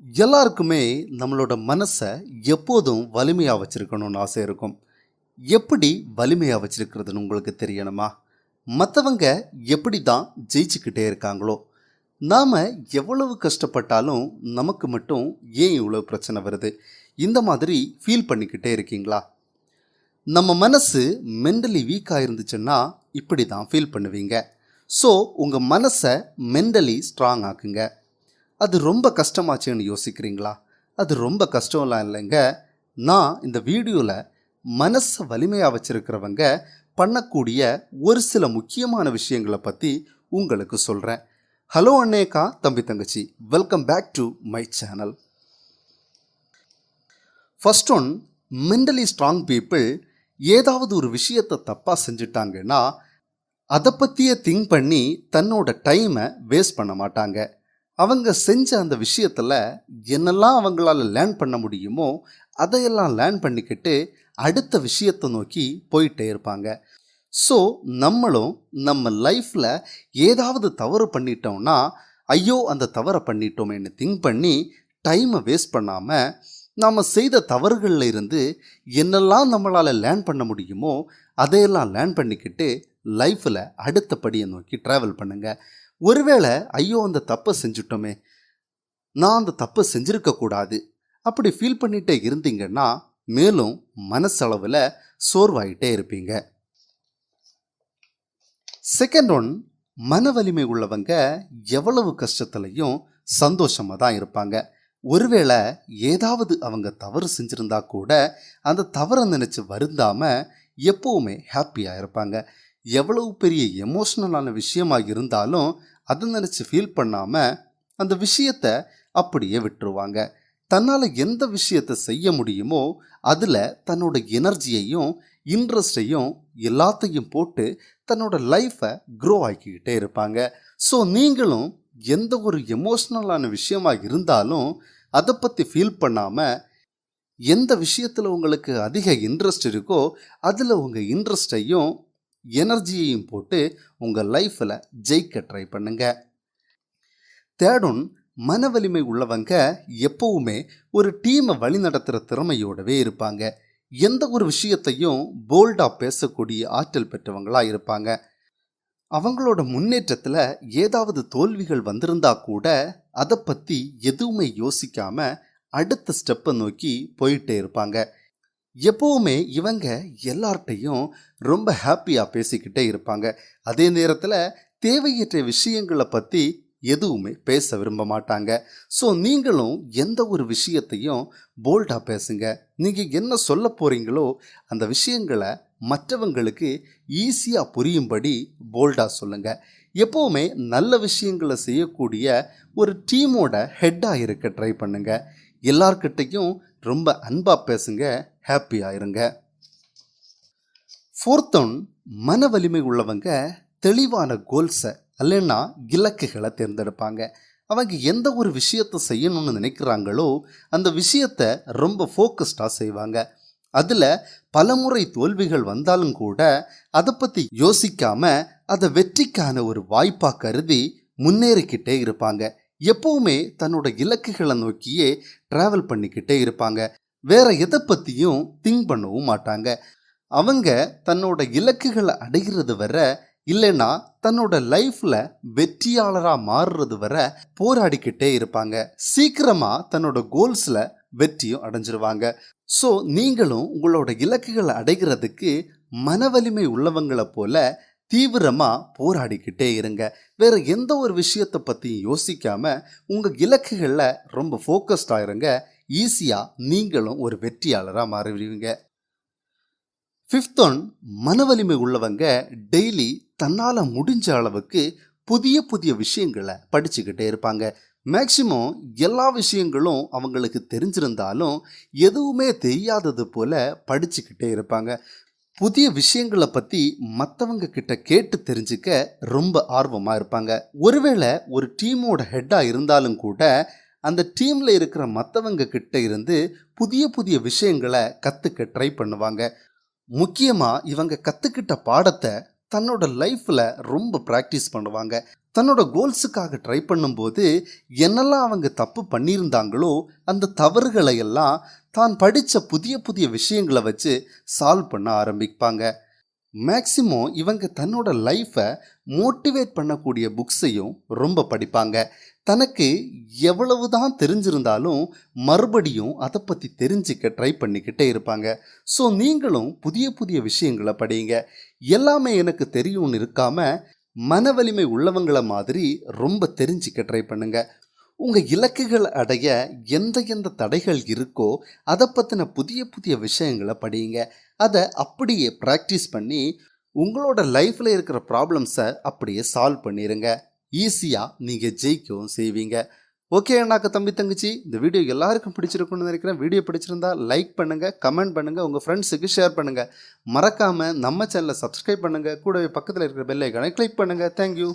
எல்லாருக்குமே நம்மளோட மனசை எப்போதும் வலிமையாக வச்சுருக்கணும்னு ஆசை இருக்கும். எப்படி வலிமையாக வச்சுருக்கிறதுன்னு உங்களுக்கு தெரியணுமா? மற்றவங்க எப்படி தான் ஜெயிச்சுக்கிட்டே இருக்காங்களோ, நாம் எவ்வளவு கஷ்டப்பட்டாலும் நமக்கு மட்டும் ஏன் இவ்வளோ பிரச்சனை வருது? இந்த மாதிரி ஃபீல் பண்ணிக்கிட்டே இருக்கீங்களா? நம்ம மனசு மென்டலி வீக்காக இருந்துச்சுன்னா இப்படி தான் ஃபீல் பண்ணுவீங்க. ஸோ உங்கள் மனசை மென்டலி ஸ்ட்ராங் ஆக்குங்க. அது ரொம்ப கஷ்டமாச்சுன்னு யோசிக்கிறீங்களா? அது ரொம்ப கஷ்டம்லாம் இல்லைங்க. நான் இந்த வீடியோவில் மனசை வலிமையாக வச்சுருக்கிறவங்க பண்ணக்கூடிய ஒரு சில முக்கியமான விஷயங்களை பற்றி உங்களுக்கு சொல்கிறேன். ஹலோ அண்ணேக்கா, தம்பி தங்கச்சி, welcome back to my channel. First one, mentally strong people ஏதாவது ஒரு விஷயத்தை தப்பாக செஞ்சுட்டாங்கன்னா அதை பற்றியே திங்க் பண்ணி தன்னோட டைமை வேஸ்ட் பண்ண மாட்டாங்க. அவங்க செஞ்ச அந்த விஷயத்தில் என்னெல்லாம் அவங்களால லேர்ன் பண்ண முடியுமோ அதையெல்லாம் லேர்ன் பண்ணிக்கிட்டு அடுத்த விஷயத்தை நோக்கி போயிட்டே இருப்பாங்க. ஸோ நம்மளும் நம்ம லைஃப்பில் ஏதாவது தவறு பண்ணிட்டோம்னா ஐயோ அந்த தவறை பண்ணிட்டோமேன்னு திங்க் பண்ணி டைமை வேஸ்ட் பண்ணாமல் நாம் செய்த தவறுகளில் இருந்து என்னெல்லாம் நம்மளால் லேர்ன் பண்ண முடியுமோ அதையெல்லாம் லேர்ன் பண்ணிக்கிட்டு லைஃப்பில் அடுத்த படியை நோக்கி ட்ராவல் பண்ணுங்கள். ஒருவேளை ஐயோ அந்த தப்பை செஞ்சுட்டோமே, நான் அந்த தப்பை செஞ்சுருக்கக்கூடாது அப்படி ஃபீல் பண்ணிகிட்டே இருந்தீங்கன்னா மேலும் மனசளவில் சோர்வாயிட்டே இருப்பீங்க. செகண்ட் ஒன், மன வலிமை உள்ளவங்க எவ்வளவு கஷ்டத்துலையும் சந்தோஷமாக தான் இருப்பாங்க. ஒருவேளை ஏதாவது அவங்க தவறு செஞ்சுருந்தா கூட அந்த தவறை நினச்சி வருந்தாமல் எப்போவுமே ஹாப்பியாக இருப்பாங்க. எவ்வளவு பெரிய எமோஷ்னலான விஷயமாக இருந்தாலும் அதை நினச்சி ஃபீல் பண்ணாமல் அந்த விஷயத்தை அப்படியே விட்டுருவாங்க. தன்னால் எந்த விஷயத்தை செய்ய முடியுமோ அதில் தன்னோட எனர்ஜியையும் இன்ட்ரெஸ்டையும் எல்லாத்தையும் போட்டு தன்னோட லைஃப்பை க்ரோ ஆக்கிக்கிட்டே இருப்பாங்க. ஸோ நீங்களும் எந்த ஒரு எமோஷ்னலான விஷயமாக இருந்தாலும் அதை பற்றி ஃபீல் பண்ணாமல் எந்த விஷயத்தில் உங்களுக்கு அதிக இன்ட்ரெஸ்ட் இருக்கோ அதில் உங்கள் இன்ட்ரெஸ்டையும் எனர்ஜியையும் போட்டு உங்கள் லைஃப்பில் ஜெயிக்க ட்ரை பண்ணுங்க. தேர்ட் ஒன், மன வலிமை உள்ளவங்க எப்போவுமே ஒரு டீமை வழி நடத்துகிற திறமையோடவே இருப்பாங்க. எந்த ஒரு விஷயத்தையும் போல்டாக பேசக்கூடிய ஆற்றல் பெற்றவங்களாக இருப்பாங்க. அவங்களோட முன்னேற்றத்தில் ஏதாவது தோல்விகள் வந்திருந்தா கூட அதை பற்றி எதுவுமே யோசிக்காமல் அடுத்த ஸ்டெப்பை நோக்கி போயிட்டே இருப்பாங்க. எப்போவுமே இவங்க எல்லார்ட்டையும் ரொம்ப ஹாப்பியாக பேசிக்கிட்டே இருப்பாங்க. அதே நேரத்தில் தேவையற்ற விஷயங்களை பற்றி எதுவுமே பேச விரும்ப மாட்டாங்க. ஸோ நீங்களும் எந்த ஒரு விஷயத்தையும் போல்டாக பேசுங்க. நீங்கள் என்ன சொல்ல போகிறீங்களோ அந்த விஷயங்களை மற்றவங்களுக்கு ஈஸியாக புரியும்படி போல்டாக சொல்லுங்கள். எப்போவுமே நல்ல விஷயங்களை செய்யக்கூடிய ஒரு டீமோட ஹெட்டாக இருக்க ட்ரை பண்ணுங்கள். எல்லார்கிட்டையும் ரொம்ப அன்பாக பேசுங்க, ஹாப்பியாக இருங்க. ஃபோர்த் ஒன், மன வலிமை உள்ளவங்க தெளிவான கோல்ஸை இல்லைன்னா இலக்குகளை தேர்ந்தெடுப்பாங்க. அவங்க எந்த ஒரு விஷயத்தை செய்யணும்னு நினைக்கிறாங்களோ அந்த விஷயத்தை ரொம்ப ஃபோக்கஸ்டாக செய்வாங்க. அதில் பலமுறை தோல்விகள் வந்தாலும் கூட அதை பற்றி யோசிக்காமல் அதை வெற்றிக்கான ஒரு வாய்ப்பாக கருதி முன்னேறிக்கிட்டே இருப்பாங்க. எப்போவுமே தன்னோட இலக்குகளை நோக்கியே ட்ராவல் பண்ணிக்கிட்டே இருப்பாங்க. வேற எதை பற்றியும் திங்க் பண்ணவும் மாட்டாங்க. அவங்க தன்னோட இலக்குகளை அடைகிறது வர இல்லைன்னா தன்னோட லைஃப்பில் வெற்றியாளராக மாறுறது வர போராடிக்கிட்டே இருப்பாங்க. சீக்கிரமாக தன்னோட கோல்ஸில் வெற்றியும் அடைஞ்சிருவாங்க. ஸோ நீங்களும் உங்களோட இலக்குகளை அடைகிறதுக்கு மன வலிமை உள்ளவங்களை போல தீவிரமாக போராடிக்கிட்டே இருங்க. வேறு எந்த ஒரு விஷயத்தை பற்றியும் யோசிக்காமல் உங்கள் இலக்குகளில் ரொம்ப ஃபோக்கஸ்டாக இருங்க. ஈஸியாக நீங்களும் ஒரு வெற்றியாளராக மாறிடுவீங்க. ஃபிஃப்த் ஒன், மன வலிமை உள்ளவங்க டெய்லி தன்னால் முடிஞ்ச அளவுக்கு புதிய புதிய விஷயங்களை படிச்சுக்கிட்டே இருப்பாங்க. மேக்சிமம் எல்லா விஷயங்களும் அவங்களுக்கு தெரிஞ்சிருந்தாலும் எதுவுமே தெரியாதது போல் படிச்சுக்கிட்டே இருப்பாங்க. புதிய விஷயங்களை பற்றி மற்றவங்க கிட்ட கேட்டு தெரிஞ்சுக்க ரொம்ப ஆர்வமாக இருப்பாங்க. ஒருவேளை ஒரு டீமோட ஹெட்டாக இருந்தாலும் கூட அந்த டீமில் இருக்கிற மற்றவங்க கிட்ட இருந்து புதிய புதிய விஷயங்களை கற்றுக்க ட்ரை பண்ணுவாங்க. முக்கியமாக இவங்க கற்றுக்கிட்ட பாடத்தை தன்னோட லைஃப்பில் ரொம்ப ப்ராக்டிஸ் பண்ணுவாங்க. தன்னோட கோல்ஸுக்காக ட்ரை பண்ணும்போது என்னெல்லாம் அவங்க தப்பு பண்ணியிருந்தாங்களோ அந்த தவறுகளை எல்லாம் தான் படித்த புதிய புதிய விஷயங்களை வச்சு சால்வ் பண்ண ஆரம்பிப்பாங்க. மேக்சிமம் இவங்க தன்னோட லைஃப்பை மோட்டிவேட் பண்ணக்கூடிய புக்ஸையும் ரொம்ப படிப்பாங்க. தனக்கு எவ்வளவு தான் தெரிஞ்சிருந்தாலும் மறுபடியும் அதை பற்றி தெரிஞ்சிக்க ட்ரை பண்ணிக்கிட்டே இருப்பாங்க. ஸோ நீங்களும் புதிய புதிய விஷயங்களை படிங்க. எல்லாமே எனக்கு தெரியும்னு இருக்காம மன வலிமை உள்ளவங்கள மாதிரி ரொம்ப தெரிஞ்சிக்க ட்ரை பண்ணுங்க. உங்கள் இலக்குகள் அடைய எந்த எந்த தடைகள் இருக்கோ அதை பற்றின புதிய புதிய விஷயங்களை படிங்க. அதை அப்படியே ப்ராக்டிஸ் பண்ணி உங்களோட லைஃப்பில் இருக்கிற ப்ராப்ளம்ஸை அப்படியே சால்வ் பண்ணிடுங்க. ஈஸியாக நீங்கள் ஜெயிக்கவும் செய்வீங்க. ஓகே அண்ணாக்க தம்பி தங்கச்சி, இந்த வீடியோ எல்லாருக்கும் பிடிச்சிருக்குன்னு நினைக்கிறேன். வீடியோ பிடிச்சிருந்தா லைக் பண்ணுங்கள், கமெண்ட் பண்ணுங்கள், உங்கள் ஃப்ரெண்ட்ஸுக்கு ஷேர் பண்ணுங்கள். மறக்காமல் நம்ம சேனலை சப்ஸ்கிரைப் பண்ணுங்கள். கூடவே பக்கத்தில் இருக்கிற பெல் ஐக்கானை கிளிக் பண்ணுங்கள். தேங்க்யூ.